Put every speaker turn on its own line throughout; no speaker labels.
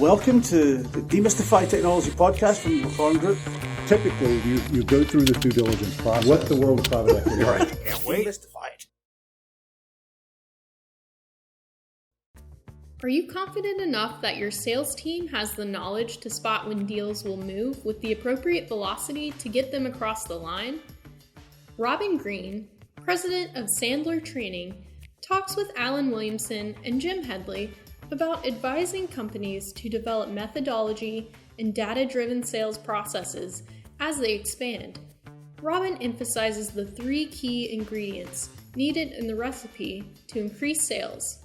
Welcome to the Demystifying Technology Podcast from the MacLaurin Group.
Typically, you go through the due diligence process. What the world of private equity
Right. Can't wait. Demystify it.
Are you confident enough that your sales team has the knowledge to spot when deals will move with the appropriate velocity to get them across the line? Robin Green, president of Sandler Training, talks with Alan Williamson and Jim Headley about advising companies to develop methodology and data-driven sales processes as they expand. Robin emphasizes the 3 key ingredients needed in the recipe to increase sales: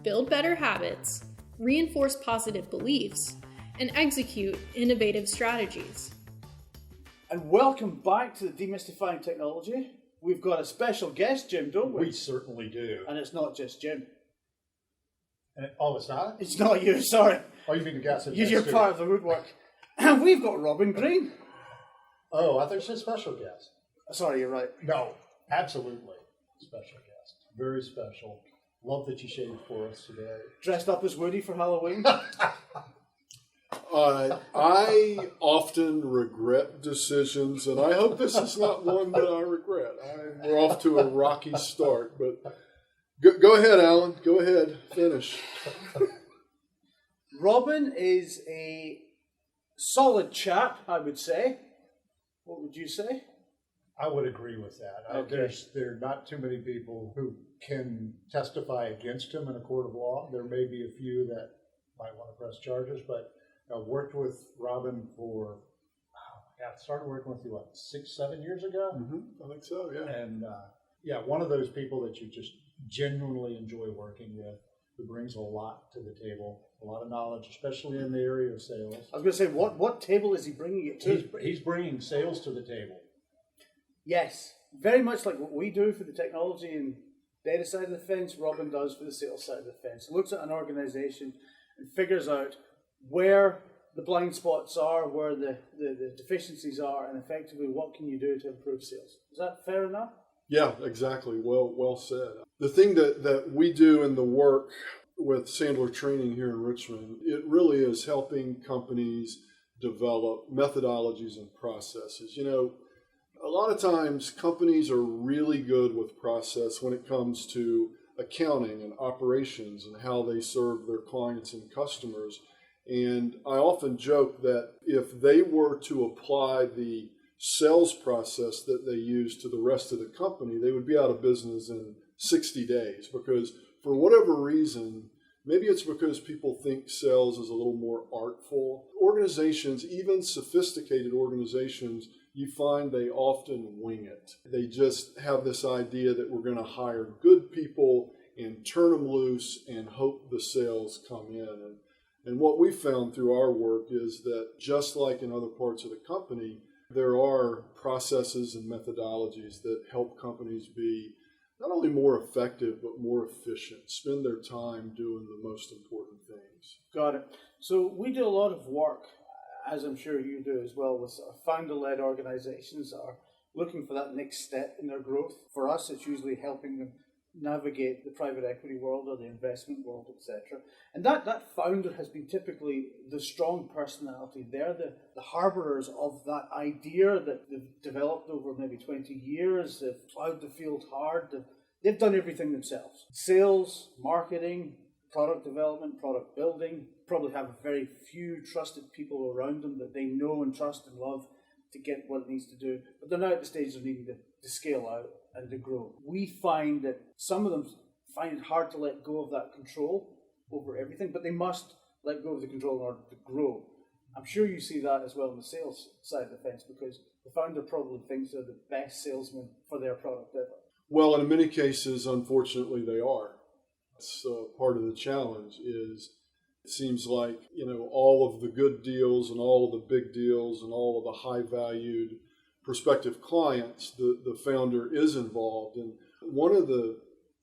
build better habits, reinforce positive beliefs, and execute innovative strategies.
And welcome back to the Demystifying Technology. We've got a special guest, Jim, don't we?
We certainly do.
And it's not just Jim.
Oh, it's not?
It's not you, sorry.
Oh, you mean the guest?
You're part of the woodwork. And we've got Robin Green.
Oh, I thought you said special guest.
Sorry, you're right.
No, absolutely. Special guest. Very special. Love that you shaved for us today.
Dressed up as Woody for Halloween.
I often regret decisions, and I hope this is not one that I regret. We're off to a rocky start, but go ahead, Alan. Go ahead. Finish.
Robin is a solid chap, I would say. What would you say?
I would agree with that.
Okay.
There are not too many people who can testify against him in a court of law. There may be a few that might want to press charges, but I worked with Robin for, started working with you, 6-7 years ago?
Mm-hmm. I think so, yeah.
And one of those people that you just genuinely enjoy working with, who brings a lot to the table, a lot of knowledge, especially in the area of sales.
I was going to say, what table is he bringing it to?
He's bringing sales to the table.
Yes, very much like what we do for the technology and data side of the fence, Robin does for the sales side of the fence. Looks at an organization and figures out where the blind spots are, where the deficiencies are, and effectively what can you do to improve sales. Is that fair enough?
Yeah, exactly. Well said. The thing that we do in the work with Sandler Training here in Richmond, it really is helping companies develop methodologies and processes. You know, a lot of times companies are really good with process when it comes to accounting and operations and how they serve their clients and customers. And I often joke that if they were to apply the sales process that they use to the rest of the company, they would be out of business in 60 days because for whatever reason, maybe it's because people think sales is a little more artful. Organizations, even sophisticated organizations, you find they often wing it. They just have this idea that we're going to hire good people and turn them loose and hope the sales come in. And what we found through our work is that just like in other parts of the company, there are processes and methodologies that help companies be not only more effective, but more efficient, spend their time doing the most important things.
Got it. So we do a lot of work, as I'm sure you do as well, with sort of founder-led organizations that are looking for that next step in their growth. For us, it's usually helping them navigate the private equity world or the investment world, etc. And that founder has been typically the strong personality. They're the harborers of that idea that they've developed over maybe 20 years. They've plowed the field hard. They've done everything themselves. Sales, marketing, product development, product building, probably have very few trusted people around them that they know and trust and love to get what it needs to do. But they're now at the stage of needing to scale out and to grow. We find that some of them find it hard to let go of that control over everything, but they must let go of the control in order to grow. I'm sure you see that as well on the sales side of the fence because the founder probably thinks they're the best salesman for their product ever.
Well, in many cases, unfortunately, they are. That's part of the challenge is it seems like, all of the good deals and all of the big deals and all of the high-valued prospective clients, the founder is involved. And one of the,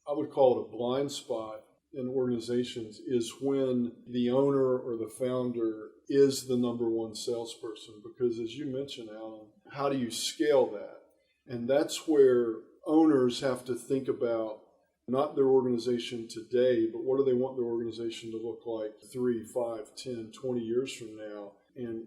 I would call it a blind spot in organizations is when the owner or the founder is the number one salesperson. Because as you mentioned, Alan, how do you scale that? And that's where owners have to think about not their organization today, but what do they want their organization to look like 3, 5, 10, 20 years from now? And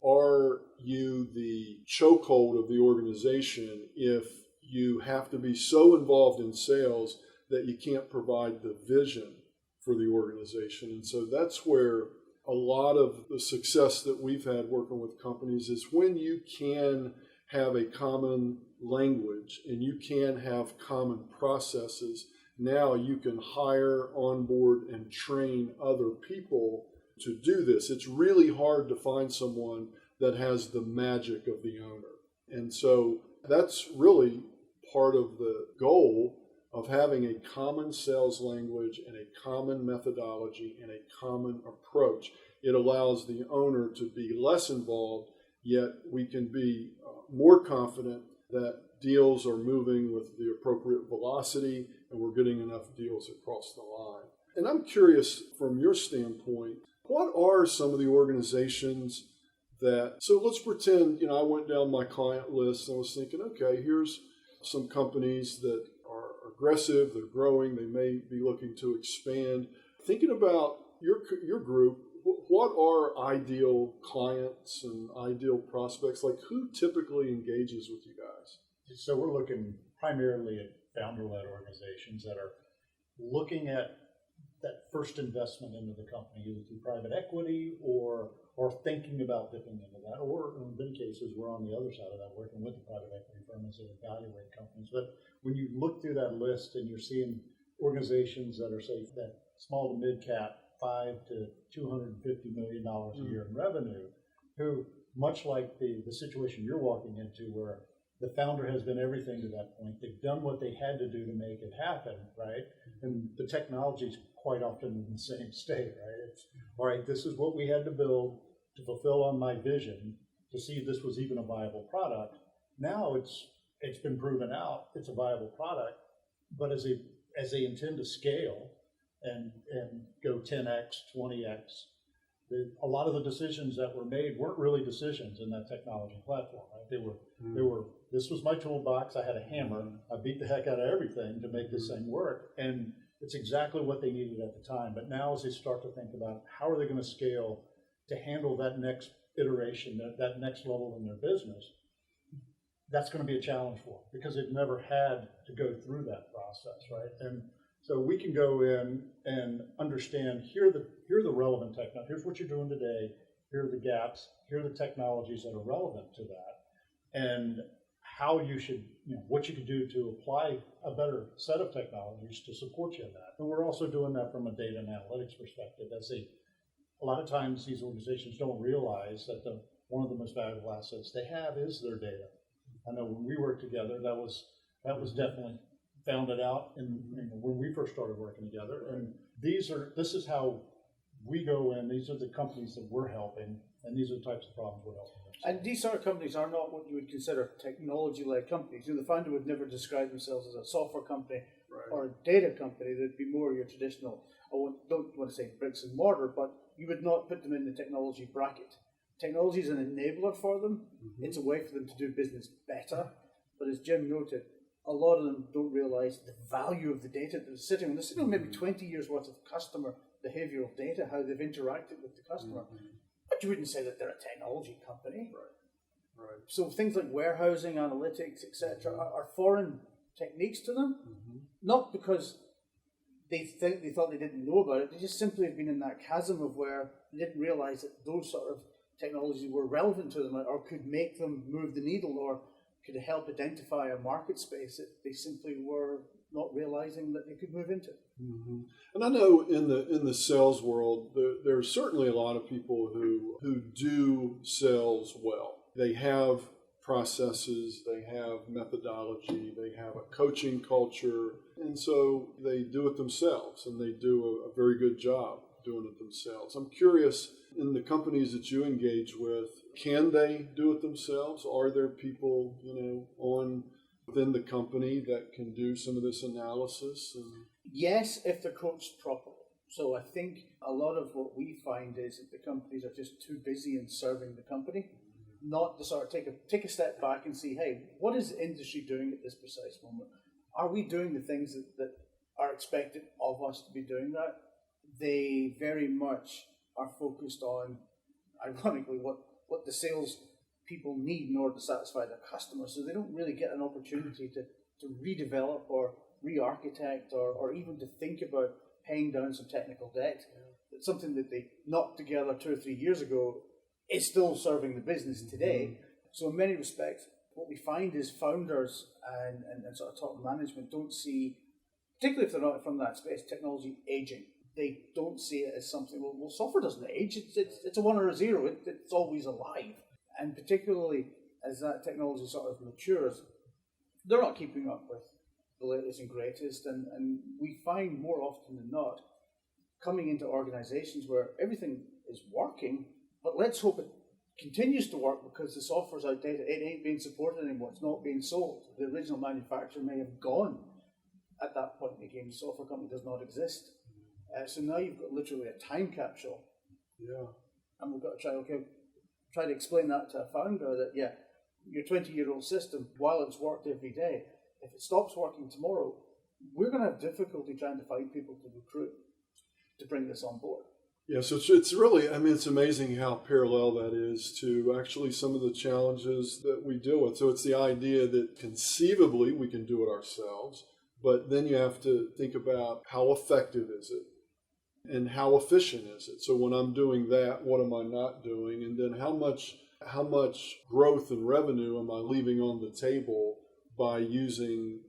are you the chokehold of the organization if you have to be so involved in sales that you can't provide the vision for the organization? And so that's where a lot of the success that we've had working with companies is when you can have a common language and you can have common processes. Now you can hire, onboard, and train other people to do this. It's really hard to find someone that has the magic of the owner. And so that's really part of the goal of having a common sales language and a common methodology and a common approach. It allows the owner to be less involved, yet we can be more confident that deals are moving with the appropriate velocity and we're getting enough deals across the line. And I'm curious, from your standpoint, what are some of the organizations so let's pretend, I went down my client list and I was thinking, okay, here's some companies that are aggressive, they're growing, they may be looking to expand. Thinking about your group, what are ideal clients and ideal prospects? Like, who typically engages with you guys?
So we're looking primarily at founder-led organizations that are looking at that first investment into the company, either through private equity or thinking about dipping into that, or in many cases, we're on the other side of that, working with the private equity firms that evaluate companies. But when you look through that list and you're seeing organizations that are, say, that small to mid-cap, $5 to $250 million a year in revenue, who, much like the situation you're walking into, where the founder has been everything to that point, they've done what they had to do to make it happen, right? And the technology's quite often in the same state, right? It's, all right, this is what we had to build to fulfill on my vision to see if this was even a viable product. Now it's been proven out, it's a viable product, but as they intend to scale and go 10x, 20x, a lot of the decisions that were made weren't really decisions in that technology platform, right? They were, this was my toolbox, I had a hammer, I beat the heck out of everything to make this thing work, and it's exactly what they needed at the time. But now as they start to think about how are they going to scale to handle that next iteration, that next level in their business, that's going to be a challenge for them because they've never had to go through that process, right? And so we can go in and understand, here are the relevant technologies. Here's what you're doing today. Here are the gaps. Here are the technologies that are relevant to that. And how you should, what you could do to apply a better set of technologies to support you in that. And we're also doing that from a data and analytics perspective. A lot of times these organizations don't realize that one of the most valuable assets they have is their data. I know when we worked together, that was definitely found it out when we first started working together. And this is how we go in. These are the companies that we're helping, and these are the types of problems we're helping.
And these sort of companies are not what you would consider technology-led companies. The founder would never describe themselves as a software company or a data company. They'd be more your traditional, don't want to say bricks and mortar, but you would not put them in the technology bracket. Technology is an enabler for them. Mm-hmm. It's a way for them to do business better. But as Jim noted, a lot of them don't realize the value of the data that they're sitting on. They're sitting on maybe 20 years worth of customer behavioral data, how they've interacted with the customer. Mm-hmm. But you wouldn't say that they're a technology company. Right. So things like warehousing, analytics, etc., are foreign techniques to them. Mm-hmm. Not because they thought they didn't know about it. They just simply have been in that chasm of where they didn't realize that those sort of technologies were relevant to them or could make them move the needle or could help identify a market space that they simply were not realizing that they could move into.
Mm-hmm. And I know in the sales world, there's certainly a lot of people who do sales well. They have processes, they have methodology, they have a coaching culture, and so they do it themselves, and they do a very good job doing it themselves. I'm curious, in the companies that you engage with, can they do it themselves? Are there people, within the company that can do some of this analysis?
Yes, if they're coached properly. So I think a lot of what we find is that the companies are just too busy in serving the company, not to sort of take a step back and see, hey, what is the industry doing at this precise moment? Are we doing the things that expected of us to be doing that. They very much are focused on, ironically, what the sales people need in order to satisfy their customers. So they don't really get an opportunity to redevelop or re-architect or even to think about paying down some technical debt. It's something that they knocked together 2 or 3 years ago is still serving the business today. So in many respects, what we find is founders and sort of top management don't see, particularly if they're not from that space, technology aging. They don't see it as something, well, software doesn't age. It's a 1 or a 0. It's always alive. And particularly as that technology sort of matures, they're not keeping up with the latest and greatest. And we find more often than not, coming into organizations where everything is working, but let's hope it continues to work because the software's outdated. It ain't being supported anymore. It's not being sold. The original manufacturer may have gone at that point in the game. The software company does not exist. So now you've got literally a time capsule.
Yeah.
And we've got to try to explain that to a founder that, yeah, your 20-year-old system, while it's worked every day, if it stops working tomorrow, we're going to have difficulty trying to find people to recruit to bring this on board.
Yeah, so it's really, it's amazing how parallel that is to actually some of the challenges that we deal with. So it's the idea that conceivably we can do it ourselves, but then you have to think about how effective is it and how efficient is it. So when I'm doing that, what am I not doing? And then how much growth and revenue am I leaving on the table by using,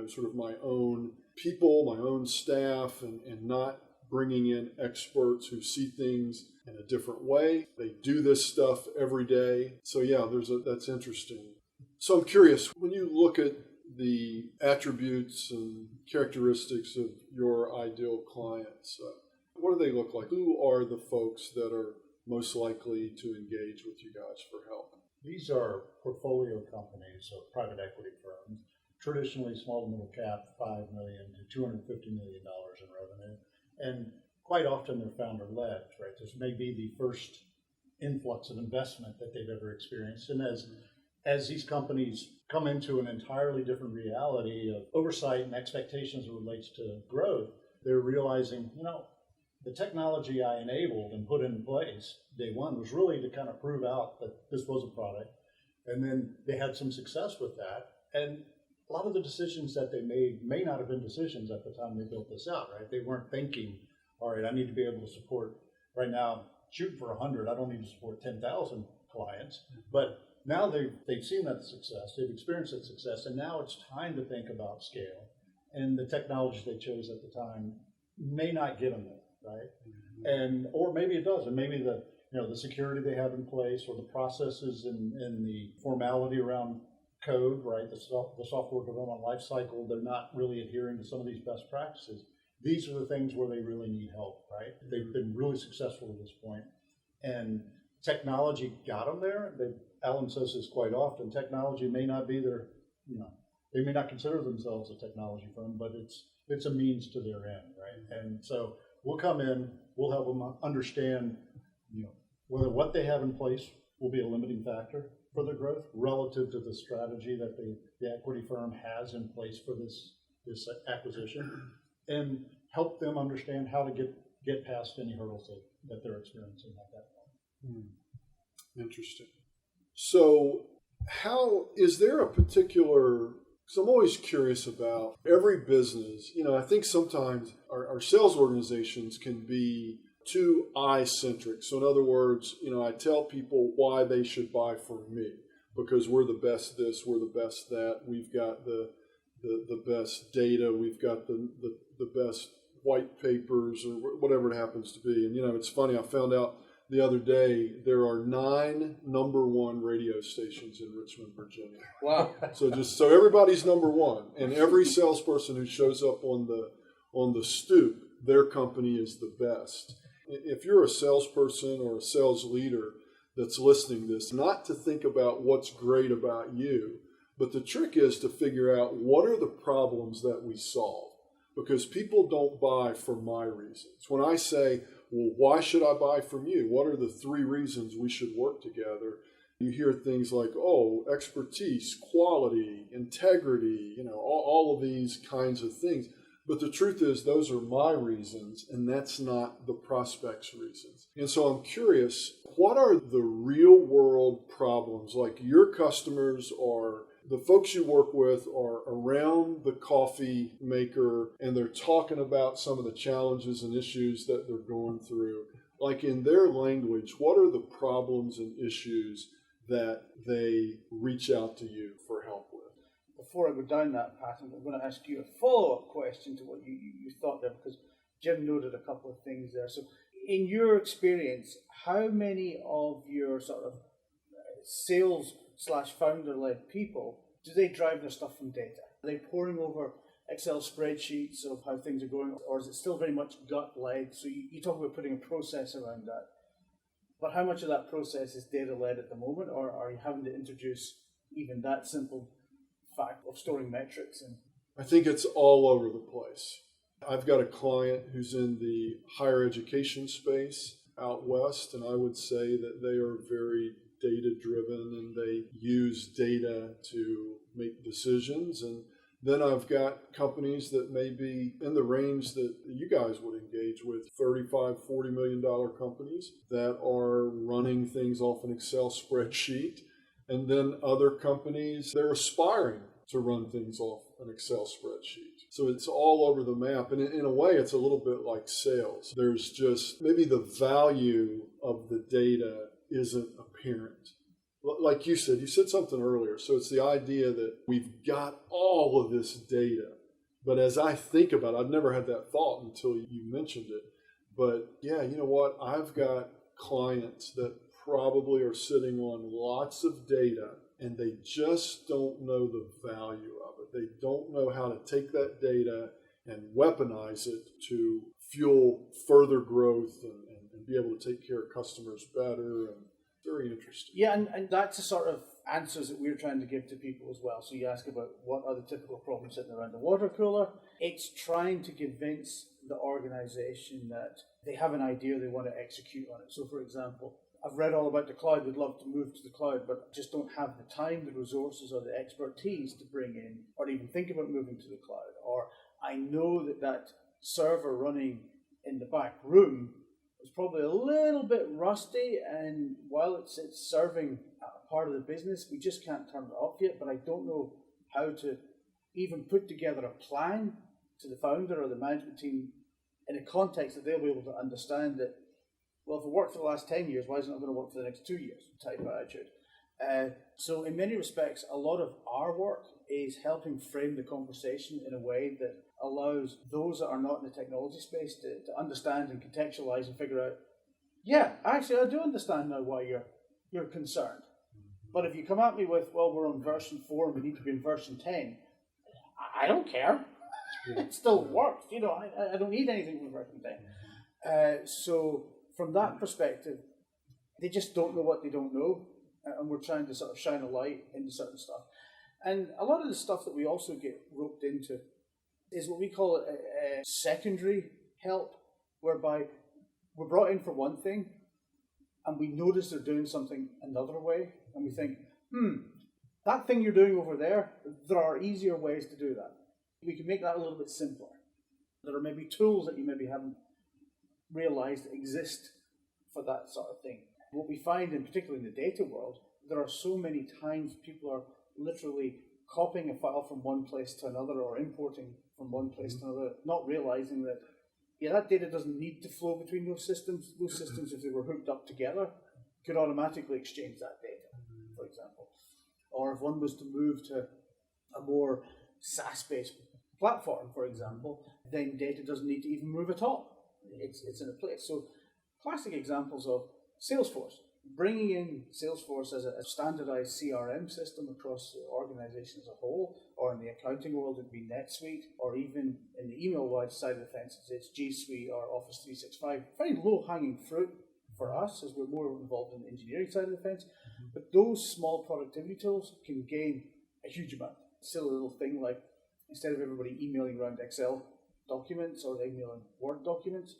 sort of my own people, my own staff, and not bringing in experts who see things in a different way. They do this stuff every day. So yeah, that's interesting. So I'm curious, when you look at the attributes and characteristics of your ideal clients, what do they look like? Who are the folks that are most likely to engage with you guys for help?
These are portfolio companies of private equity firms, traditionally small to middle cap, $5 million to $250 million in revenue. And quite often they're founder-led, right? This may be the first influx of investment that they've ever experienced. And as these companies come into an entirely different reality of oversight and expectations as it relates to growth, they're realizing, the technology I enabled and put in place day one was really to kind of prove out that this was a product. And then they had some success with that. And a lot of the decisions that they made may not have been decisions at the time they built this out, right? They weren't thinking, all right, I need to be able to support, right now, shooting for 100, I don't need to support 10,000 clients. But now they've seen that success, they've experienced that success, and now it's time to think about scale. And the technology they chose at the time may not get them there, right? Mm-hmm. Or maybe it does, and maybe the security they have in place or the processes and the formality around code, right, the software development life cycle, they're not really adhering to some of these best practices. These are the things where they really need help, right? They've been really successful at this point. And technology got them there. Alan says this quite often, technology may not be their, they may not consider themselves a technology firm, but it's a means to their end, right? And so we'll come in, we'll help them understand, whether what they have in place will be a limiting factor for their growth relative to the strategy that the equity firm has in place for this acquisition, and help them understand how to get past any hurdles that they're experiencing at that point.
Interesting. So is there a particular, because I'm always curious about every business, I think sometimes our sales organizations can be too I-centric. So in other words, I tell people why they should buy from me because we're the best this, we're the best that, we've got the best data, we've got the best white papers or whatever it happens to be. And it's funny, I found out the other day there are 9 number 1 radio stations in Richmond, Virginia.
Wow.
So everybody's number 1, and every salesperson who shows up on the stoop, their company is the best. If you're a salesperson or a sales leader that's listening to this, not to think about what's great about you, but the trick is to figure out what are the problems that we solve. Because people don't buy for my reasons. When I say, well, why should I buy from you? What are the 3 reasons we should work together? You hear things like, expertise, quality, integrity, all of these kinds of things. But the truth is, those are my reasons, and that's not the prospect's reasons. And so I'm curious, what are the real world problems? Like your customers or the folks you work with are around the coffee maker, and they're talking about some of the challenges and issues that they're going through. Like in their language, what are the problems and issues that they reach out to you for help with?
Before I go down that path, I'm going to ask you a follow-up question to what you thought there, because Jim noted a couple of things there. So in your experience, how many of your sort of sales/founder-led people, do they drive their stuff from data? Are they poring over Excel spreadsheets of how things are going, or is it still very much gut-led? So you talk about putting a process around that. But how much of that process is data-led at the moment, or are you having to introduce even that simple fact of storing metrics? And
I think it's all over the place. I've got a client who's in the higher education space out west, and I would say that they are very data-driven and they use data to make decisions. And then I've got companies that may be in the range that you guys would engage with, $35, $40 million companies that are running things off an Excel spreadsheet. And then other companies, they're aspiring to run things off an Excel spreadsheet. So it's all over the map. And in a way, it's a little bit like sales. There's just maybe the value of the data isn't apparent. Like you said something earlier. So it's the idea that we've got all of this data. But as I think about it, I've never had that thought until you mentioned it. But yeah, you know what? I've got clients that probably are sitting on lots of data and they just don't know the value of it. They don't know how to take that data and weaponize it to fuel further growth and be able to take care of customers better. And very interesting.
Yeah, and that's the sort of answers that we're trying to give to people as well. So you ask about what are the typical problems sitting around the water cooler. It's trying to convince the organization that they have an idea, they want to execute on it. So for example, I've read all about the cloud, would love to move to the cloud, but just don't have the time, the resources, or the expertise to bring in, or even think about moving to the cloud. Or I know that server running in the back room is probably a little bit rusty, and while it's serving a part of the business, we just can't turn it off yet, but I don't know how to even put together a plan to the founder or the management team in a context that they'll be able to understand that, well, if it worked for the last 10 years, why isn't it going to work for the next 2 years type of attitude. So in many respects, a lot of our work is helping frame the conversation in a way that allows those that are not in the technology space to understand and contextualize and figure out, yeah, actually, I do understand now why you're concerned. But if you come at me with, well, we're on version 4 and we need to be in version 10, I don't care. It still works. You know, I don't need anything from version 10. So from that perspective, they just don't know what they don't know. And we're trying to sort of shine a light into certain stuff. And a lot of the stuff that we also get roped into is what we call a secondary help, whereby we're brought in for one thing and we notice they're doing something another way, and we think, that thing you're doing over there are easier ways to do that. We can make that a little bit simpler. There are maybe tools that you maybe haven't realized exist for that sort of thing. What we find, in particular in the data world, there are so many times people are literally copying a file from one place to another or importing from one place to another, not realizing that, yeah, that data doesn't need to flow between those systems. Those systems, if they were hooked up together, could automatically exchange that data, for example. Or if one was to move to a more SaaS-based platform, for example, then data doesn't need to even move at all. It's in a place. So classic examples of Salesforce. Bringing in Salesforce as a standardized CRM system across the organization as a whole, or in the accounting world it'd be NetSuite, or even in the email-wide side of the fence it's G Suite or Office 365. Very low-hanging fruit for us as we're more involved in the engineering side of the fence. But those small productivity tools can gain a huge amount. Still a little thing like, instead of everybody emailing around Excel documents or emailing Word documents,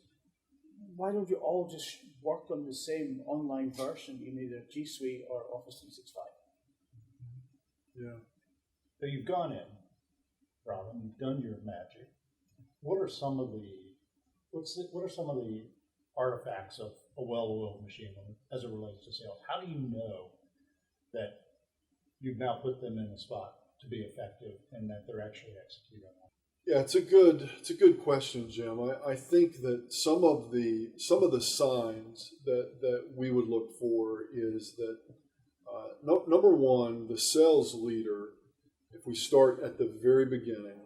why don't you all just work on the same online version in either G Suite or Office 365?
Yeah.
So you've gone in, Robin, you've done your magic. what are some of the artifacts of a well-oiled machine as it relates to sales? How do you know that you've now put them in a spot to be effective and that they're actually executing on that?
Yeah, it's a good question, Jim. I think that some of the signs that we would look for is that number one, the sales leader. If we start at the very beginning,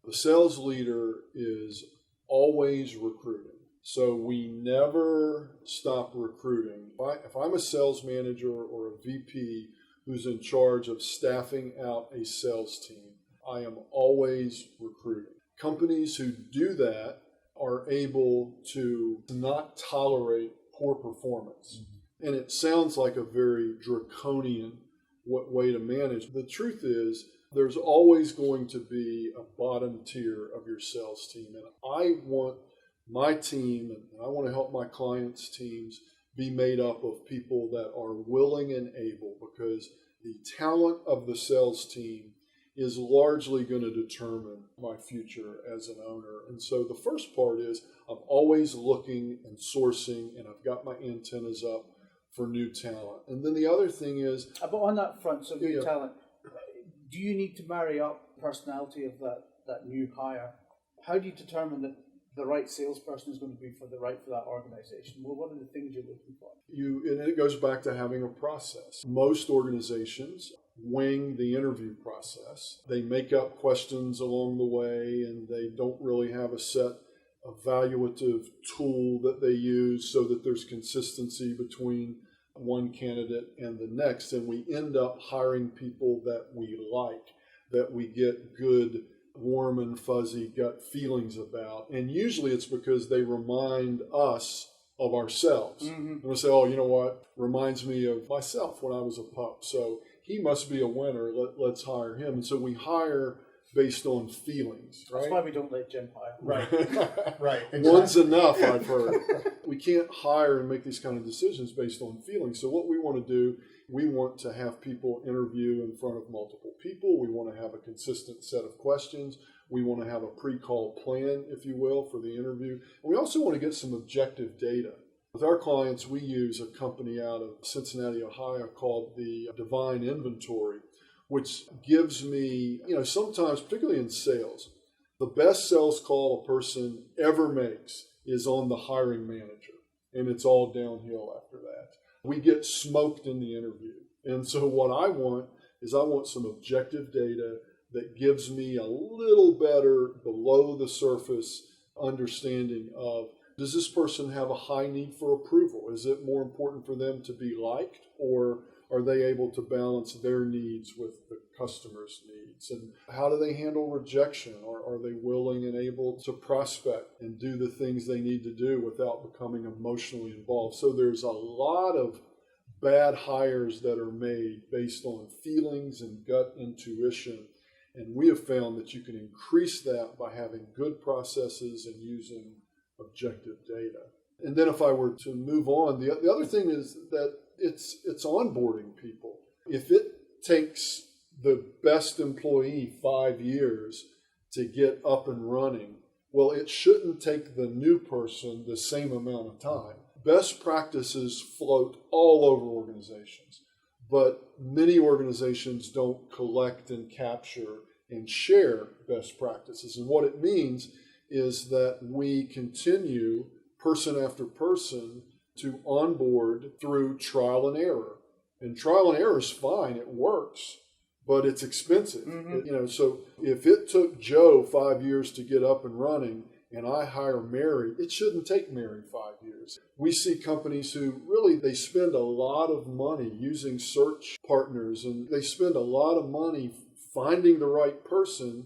the sales leader is always recruiting. So we never stop recruiting. If I'm a sales manager or a VP who's in charge of staffing out a sales team, I am always recruiting. Companies who do that are able to not tolerate poor performance. Mm-hmm. And it sounds like a very draconian way to manage. The truth is, there's always going to be a bottom tier of your sales team. And I want my team, and I want to help my clients' teams be made up of people that are willing and able, because the talent of the sales team is largely going to determine my future as an owner. And so the first part is I'm always looking and sourcing, and I've got my antennas up for new talent. And then the other thing is...
But on that front, so new talent, do you need to marry up the personality of that new hire? How do you determine that the right salesperson is going to be for that organization? Well, what are the things you're looking for?
And it goes back to having a process. Most organizations wing the interview process. They make up questions along the way, and they don't really have a set evaluative tool that they use so that there's consistency between one candidate and the next. And we end up hiring people that we like, that we get good, warm and fuzzy gut feelings about. And usually it's because they remind us of ourselves. Mm-hmm. And we say, oh, you know what? Reminds me of myself when I was a pup. So he must be a winner. Let's hire him. And so we hire based on feelings, right?
That's why we don't let Jim hire.
Right. Right. Exactly.
One's enough, I've heard. We can't hire and make these kind of decisions based on feelings. So what we want to do, we want to have people interview in front of multiple people. We want to have a consistent set of questions. We want to have a pre-call plan, if you will, for the interview. And we also want to get some objective data. With our clients, we use a company out of Cincinnati, Ohio called the Divine Inventory, which gives me, sometimes, particularly in sales, the best sales call a person ever makes is on the hiring manager, and it's all downhill after that. We get smoked in the interview. And so what I want is some objective data that gives me a little better below the surface understanding of, does this person have a high need for approval? Is it more important for them to be liked, or are they able to balance their needs with the customer's needs? And how do they handle rejection? Or are they willing and able to prospect and do the things they need to do without becoming emotionally involved? So there's a lot of bad hires that are made based on feelings and gut intuition. And we have found that you can increase that by having good processes and using objective data. And then if I were to move on, the other thing is that it's onboarding people. If it takes the best employee 5 years to get up and running, well, it shouldn't take the new person the same amount of time. Best practices float all over organizations, but many organizations don't collect and capture and share best practices. And what it means is that we continue, person after person, to onboard through trial and error. And trial and error is fine, it works, but it's expensive. Mm-hmm. So if it took Joe 5 years to get up and running, and I hire Mary, it shouldn't take Mary 5 years. We see companies who really, they spend a lot of money using search partners, and they spend a lot of money finding the right person.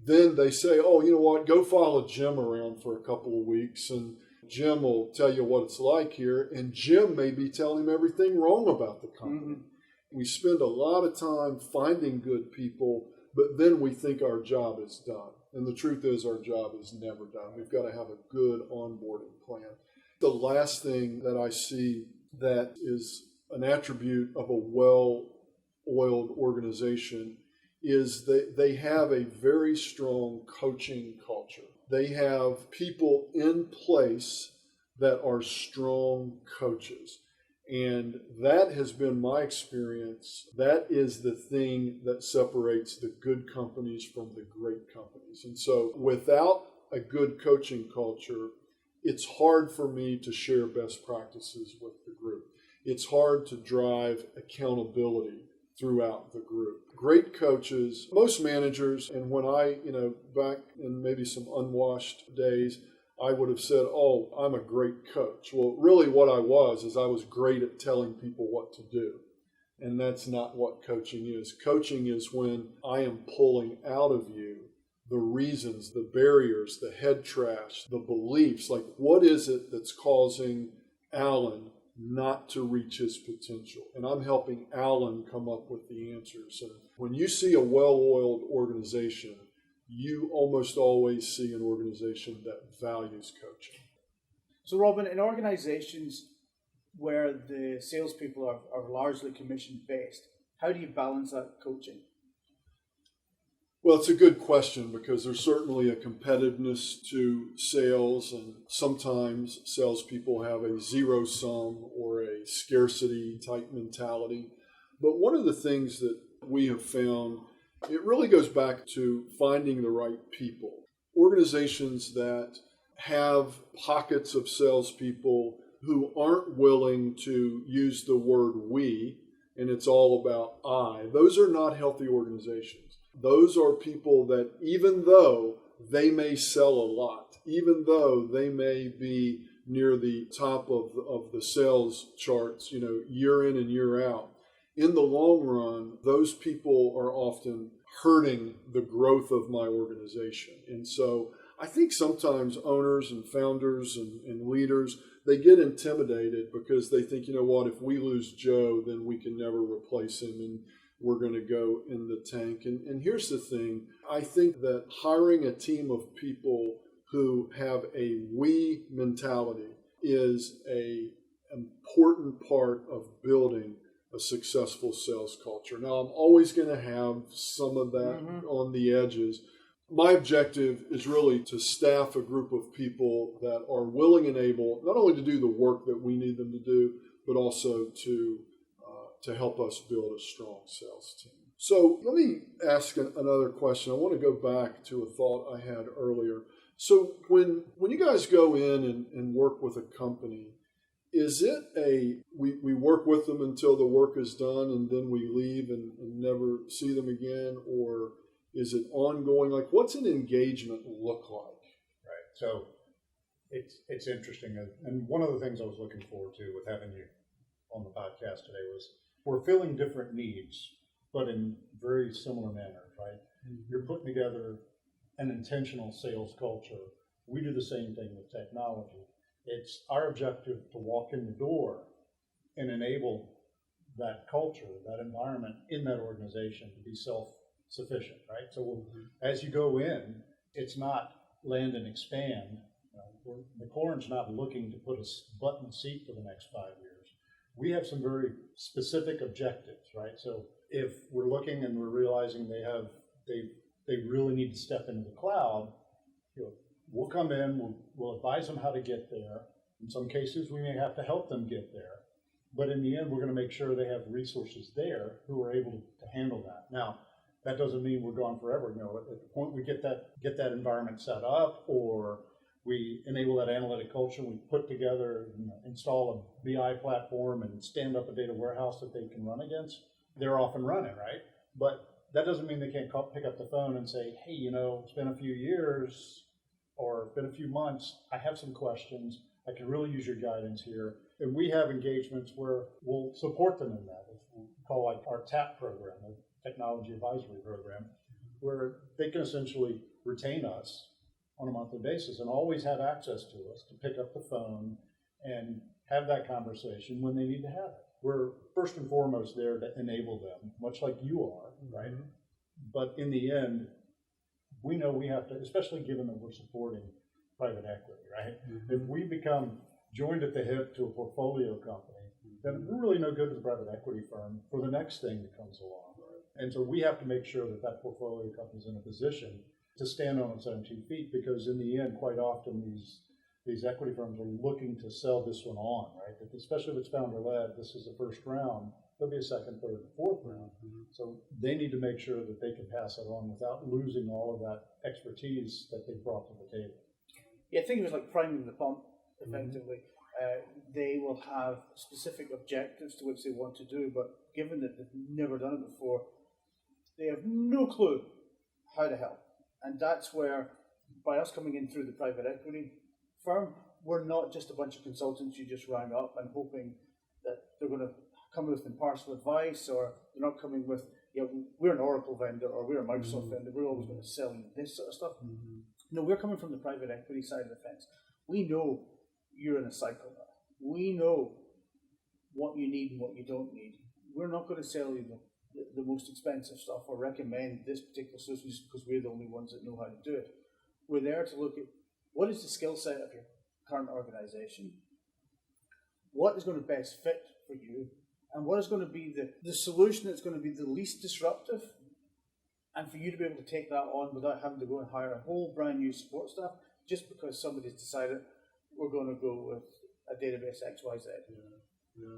Then they say, oh, you know what, go follow Jim around for a couple of weeks, and Jim will tell you what it's like here, and Jim may be telling him everything wrong about the company. Mm-hmm. We spend a lot of time finding good people, but then we think our job is done. And the truth is our job is never done. We've got to have a good onboarding plan. The last thing that I see that is an attribute of a well-oiled organization is they have a very strong coaching culture. they have people in place that are strong coaches. And that has been my experience. That is the thing that separates the good companies from the great companies. And so without a good coaching culture, it's hard for me to share best practices with the group. It's hard to drive accountability throughout the group. Great coaches, most managers, and when I, back in maybe some unwashed days, I would have said, oh, I'm a great coach. Well, really what I was great at telling people what to do. And that's not what coaching is. Coaching is when I am pulling out of you the reasons, the barriers, the head trash, the beliefs. Like, what is it that's causing Alan not to reach his potential? And I'm helping Alan come up with the answers. And when you see a well-oiled organization, you almost always see an organization that values coaching.
So, Robin, in organizations where the salespeople are largely commission-based, how do you balance that coaching?
Well, it's a good question because there's certainly a competitiveness to sales, and sometimes salespeople have a zero-sum or a scarcity type mentality. But one of the things that we have found, it really goes back to finding the right people. Organizations that have pockets of salespeople who aren't willing to use the word we, and it's all about I, those are not healthy organizations. Those are people that even though they may sell a lot, even though they may be near the top of the sales charts, year in and year out, in the long run, those people are often hurting the growth of my organization. And so I think sometimes owners and founders and leaders, they get intimidated because they think, if we lose Joe, then we can never replace him and we're going to go in the tank. And here's the thing. I think that hiring a team of people who have a we mentality is an important part of building a successful sales culture. Now, I'm always going to have some of that on the edges. My objective is really to staff a group of people that are willing and able not only to do the work that we need them to do, but also to help us build a strong sales team. So let me ask another question. I want to go back to a thought I had earlier. So when you guys go in and work with a company, is it we work with them until the work is done and then we leave and never see them again? Or is it ongoing? Like, what's an engagement look like?
Right. So it's interesting. And one of the things I was looking forward to with having you on the podcast today was we're filling different needs, but in very similar manners, right? Mm-hmm. You're putting together an intentional sales culture. We do the same thing with technology. It's our objective to walk in the door and enable that culture, that environment in that organization to be self-sufficient, right? So as you go in, it's not land and expand. MacLaurin's not looking to put a butt in the seat for the next 5 years. We have some very specific objectives, right? So if we're looking and we're realizing they really need to step into the cloud, we'll come in, we'll advise them how to get there. In some cases, we may have to help them get there. But in the end, we're going to make sure they have resources there who are able to handle that. Now, that doesn't mean we're gone forever. At the point we get that environment set up, or we enable that analytic culture, we put together, install a BI platform and stand up a data warehouse that they can run against, they're off and running, right? But that doesn't mean they can't pick up the phone and say, hey, it's been a few years or been a few months. I have some questions. I can really use your guidance here. And we have engagements where we'll support them in that. We call our TAP program, the Technology Advisory Program, where they can essentially retain us on a monthly basis and always have access to us to pick up the phone and have that conversation when they need to have it. We're first and foremost there to enable them, much like you are, right? Mm-hmm. But in the end, we know we have to, especially given that we're supporting private equity, right? Mm-hmm. If we become joined at the hip to a portfolio company, then we're really no good to the private equity firm for the next thing that comes along. Right? And so we have to make sure that portfolio company is in a position to stand on its own 2 feet, because in the end, quite often these equity firms are looking to sell this one on, right? Especially if it's founder-led, this is the first round, there'll be a second, third, and fourth round. So they need to make sure that they can pass it on without losing all of that expertise that they brought to the table.
Yeah, I think it was like priming the pump, effectively. They will have specific objectives to which they want to do, but given that they've never done it before, they have no clue how to help. And that's where, by us coming in through the private equity firm, we're not just a bunch of consultants you just rang up and hoping that they're going to come with impartial advice, or they're not coming with, we're an Oracle vendor or we're a Microsoft vendor, we're always going to sell you this sort of stuff. No, we're coming from the private equity side of the fence. We know you're in a cycle now. We know what you need and what you don't need. We're not going to sell you the most expensive stuff or recommend this particular solution just because we're the only ones that know how to do it. We're there to look at what is the skill set of your current organization, what is going to best fit for you, and what is going to be the solution that's going to be the least disruptive, and for you to be able to take that on without having to go and hire a whole brand new support staff just because somebody's decided we're going to go with a database XYZ.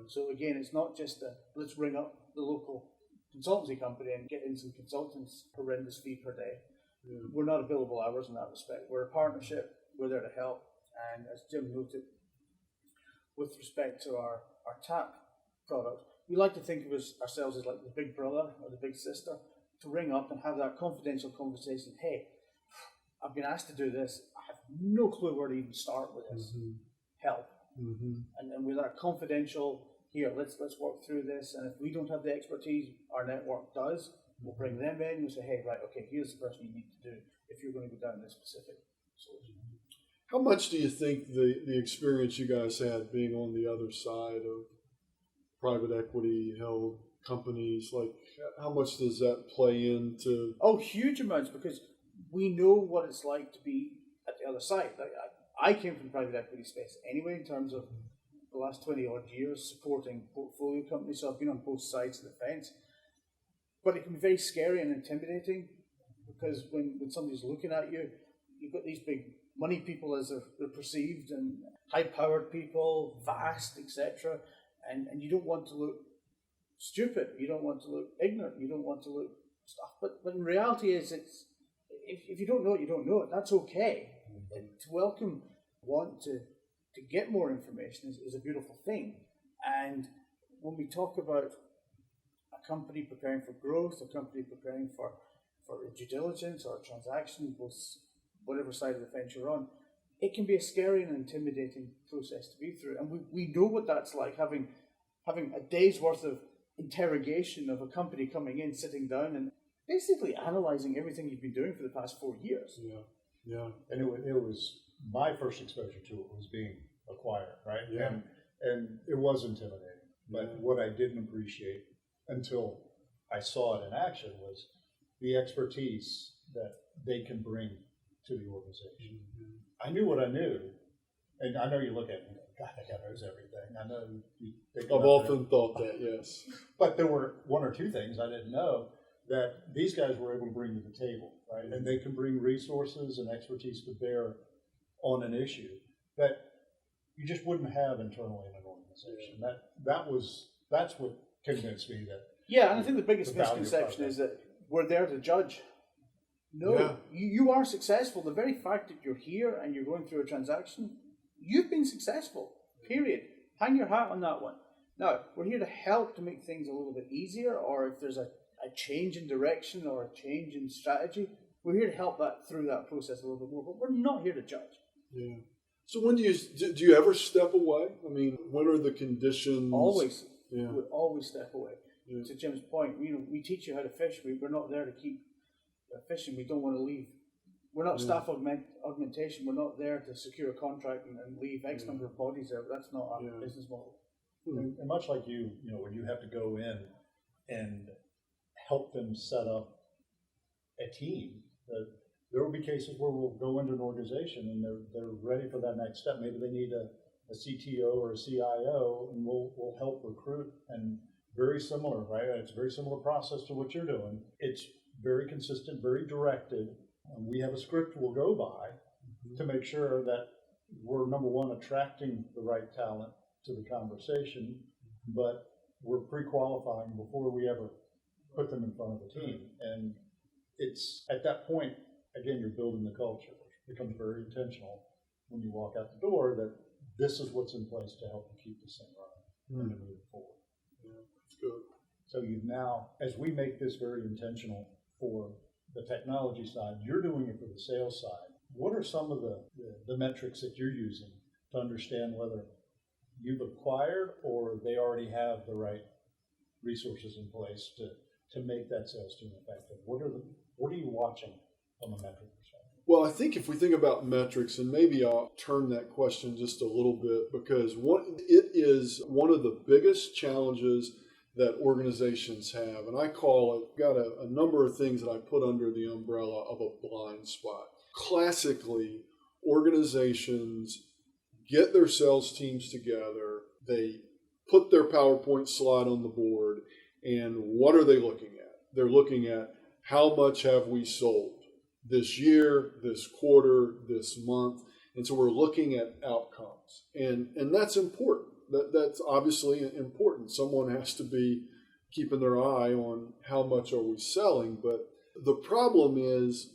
So again, it's not just let's ring up the local consultancy company and get in some consultants, horrendous fee per day. We're not a billable hours in that respect. We're a partnership. We're there to help. And as Jim noted, with respect to our TAP product, we like to think of ourselves as like the big brother or the big sister, to ring up and have that confidential conversation. Hey, I've been asked to do this. I have no clue where to even start with this. Help. And with that confidential, here, let's work through this. And if we don't have the expertise, our network does. We'll bring them in. We'll say, hey, right, okay, here's the person you need to do if you're going to go down this specific solution.
How much do you think the experience you guys had being on the other side of private equity held companies, like how much does that play into?
Oh, huge amounts, because we know what it's like to be at the other side. Like, I came from the private equity space anyway, in terms of the last 20 odd years supporting portfolio companies, so I've been on both sides of the fence. But it can be very scary and intimidating, because when somebody's looking at you, you've got these big money people as they're perceived, and high-powered people, vast, etc. And you don't want to look stupid, you don't want to look ignorant, you don't want to look stuff. But in reality, if you don't know it, you don't know it. That's okay. To welcome, want to get more information is a beautiful thing. And when we talk about a company preparing for growth, a company preparing for a due diligence or a transaction, whatever side of the fence you're on, it can be a scary and intimidating process to be through. And we know what that's like, having a day's worth of interrogation of a company coming in, sitting down, and basically analyzing everything you've been doing for the past 4 years.
Yeah. And it was my first exposure to it was being acquired, right?
Yeah.
And it was intimidating. But what I didn't appreciate until I saw it in action was the expertise that they can bring to the organization. I knew what I knew, and I know you look at me, God, that guy knows everything. I know you think
I've often thought that, yes.
But there were one or two things I didn't know that these guys were able to bring to the table, right? And they can bring resources and expertise to bear on an issue that you just wouldn't have internally in an organization. That's what convinced me that.
Yeah, and I think the biggest misconception is that we're there to judge. No, you are successful. The very fact that you're here and you're going through a transaction, you've been successful, period. Hang your hat on that one. Now, we're here to help to make things a little bit easier, or if there's a change in direction or a change in strategy, we're here to help that through that process a little bit more, but we're not here to judge.
Yeah. So when do you ever step away? I mean, what are the conditions?
Always.
Yeah.
We always step away. Yeah. To Jim's point, we teach you how to fish. We're not there to keep fishing. We don't want to leave. We're not staff augmentation. We're not there to secure a contract and leave X number of bodies there. That's not our business model.
And much like you know, when you have to go in and help them set up a team, there will be cases where we'll go into an organization and they're ready for that next step. Maybe they need a CTO or a CIO, and we'll help recruit. And very similar, right? It's a very similar process to what you're doing. It's very consistent, very directed, And we have a script we'll go by to make sure that we're, number one, attracting the right talent to the conversation, but we're pre-qualifying before we ever put them in front of the team. And it's at that point, again, you're building the culture. It becomes very intentional when you walk out the door that this is what's in place to help you keep this thing running and to move it forward.
Yeah, that's good.
So you've now, as we make this very intentional for the technology side, you're doing it for the sales side. What are some of the metrics that you're using to understand whether you've acquired or they already have the right resources in place to make that sales team effective? What are you watching from a metric perspective?
Well, I think if we think about metrics, and maybe I'll turn that question just a little bit, because it is one of the biggest challenges that organizations have. And I call it, got a number of things that I put under the umbrella of a blind spot. Classically, organizations get their sales teams together, they put their PowerPoint slide on the board, and what are they looking at? They're looking at how much have we sold this year, this quarter, this month. And so we're looking at outcomes. And that's important. That's obviously important. Someone has to be keeping their eye on how much are we selling. But the problem is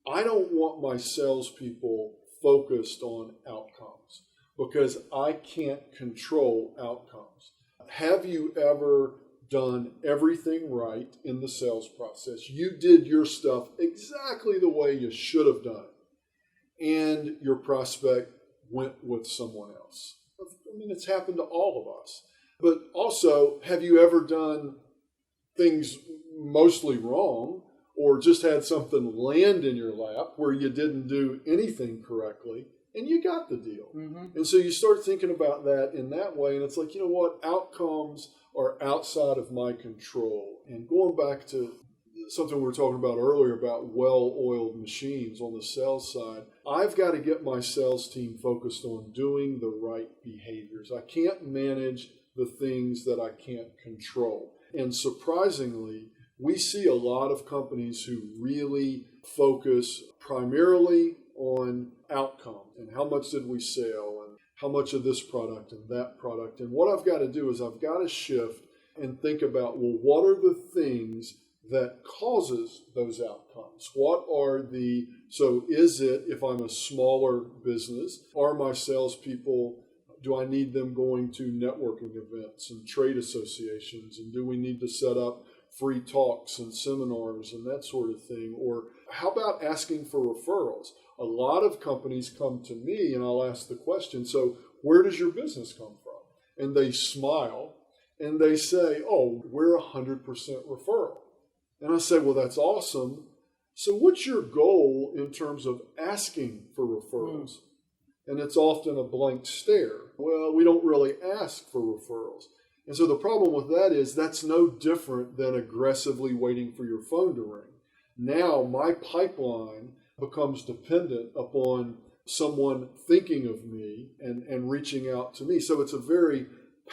I don't want my salespeople focused on outcomes because I can't control outcomes. Have you ever done everything right in the sales process? You did your stuff exactly the way you should have done it, and your prospect went with someone else. I mean, it's happened to all of us. But also, have you ever done things mostly wrong or just had something land in your lap where you didn't do anything correctly and you got the deal? Mm-hmm. And so you start thinking about that in that way, and it's like, you know what, outcomes are outside of my control. And going back to something we were talking about earlier about well-oiled machines on the sales side, I've got to get my sales team focused on doing the right behaviors. I can't manage the things that I can't control. And surprisingly, we see a lot of companies who really focus primarily on outcome and how much did we sell and how much of this product and that product. And what I've got to do is I've got to shift and think about, well, what are the things that causes those outcomes? So is it, if I'm a smaller business, are my salespeople, do I need them going to networking events and trade associations? And do we need to set up free talks and seminars and that sort of thing? Or how about asking for referrals? A lot of companies come to me and I'll ask the question, so where does your business come from? And they smile and they say, oh, we're 100% referral. And I say, well, that's awesome. So what's your goal in terms of asking for referrals? And it's often a blank stare. Well, we don't really ask for referrals. And so the problem with that is that's no different than aggressively waiting for your phone to ring. Now my pipeline becomes dependent upon someone thinking of me and reaching out to me. So it's a very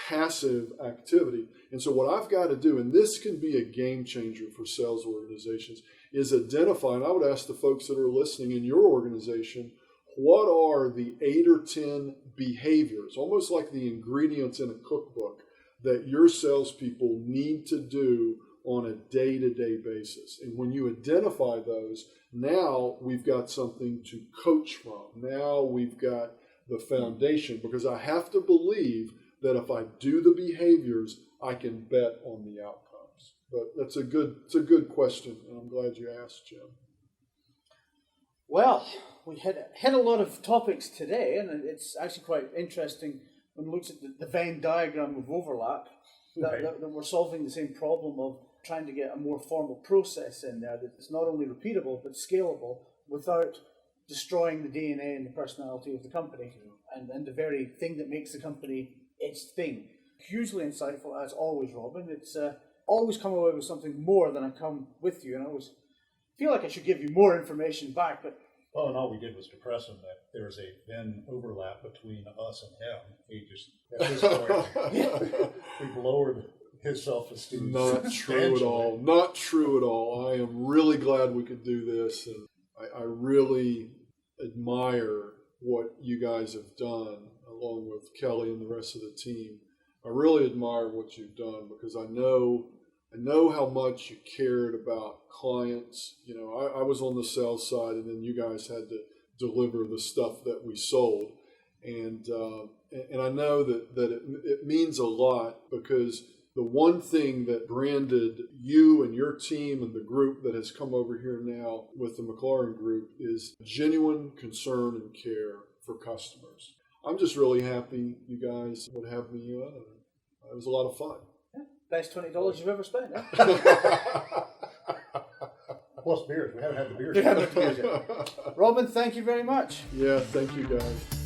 passive activity. And so what I've got to do, and this can be a game changer for sales organizations, is identify, and I would ask the folks that are listening in your organization, what are the 8 or 10 behaviors, almost like the ingredients in a cookbook, that your salespeople need to do on a day-to-day basis. And when you identify those, now we've got something to coach from. Now we've got the foundation, because I have to believe that if I do the behaviors, I can bet on the outcomes. But it's a good question, and I'm glad you asked, Jim.
Well, we hit a lot of topics today, and it's actually quite interesting when one looks at the Venn diagram of overlap, that we're solving the same problem of trying to get a more formal process in there that's not only repeatable but scalable without destroying the DNA and the personality of the company and the very thing that makes the company its thing. Hugely insightful, as always, Robin. It's always come away with something more than I come with you, and I always feel like I should give you more information back, but...
Well, and all we did was depress him that there's a Venn overlap between us and him. He just, at this point, we've lowered his self-esteem.
Not true at all. Not true at all. I am really glad we could do this, and I really admire what you guys have done, along with Kelly and the rest of the team. I really admire what you've done because I know how much you cared about clients. You know, I was on the sales side, and then you guys had to deliver the stuff that we sold. And I know that it means a lot, because the one thing that branded you and your team and the group that has come over here now with the MacLaurin group is genuine concern and care for customers. I'm just really happy you guys would have me on. It was a lot of fun.
Yeah. Best $20 you've ever spent, huh?
Plus beers. We haven't had the beers.
Robin, thank you very much.
Yeah, thank you guys.